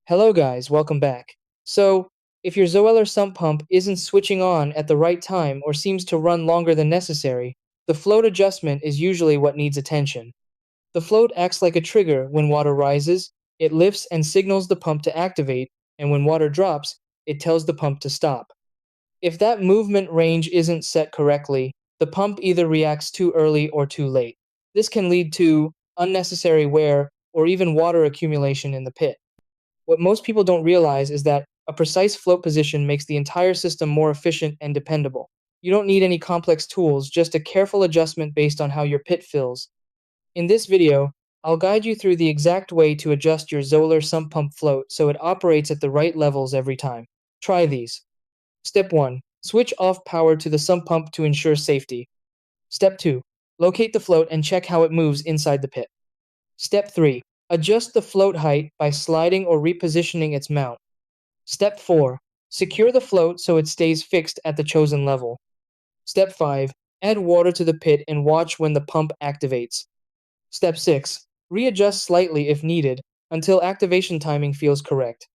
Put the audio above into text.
Hello guys, welcome back. So, if your Zoeller sump pump isn't switching on at the right time or seems to run longer than necessary, the float adjustment is usually what needs attention. The float acts like a trigger. When water rises, it lifts and signals the pump to activate, and when water drops, it tells the pump to stop. If that movement range isn't set correctly, the pump either reacts too early or too late. This can lead to unnecessary wear or even water accumulation in the pit. What most people don't realize is that a precise float position makes the entire system more efficient and dependable. You don't need any complex tools, just a careful adjustment based on how your pit fills. In this video, I'll guide you through the exact way to adjust your Zoeller sump pump float so it operates at the right levels every time. Try these. Step 1. Switch off power to the sump pump to ensure safety. Step 2. Locate the float and check how it moves inside the pit. Step 3. Adjust the float height by sliding or repositioning its mount. Step 4. Secure the float so it stays fixed at the chosen level. Step 5. Add water to the pit and watch when the pump activates. Step 6. Readjust slightly if needed until activation timing feels correct.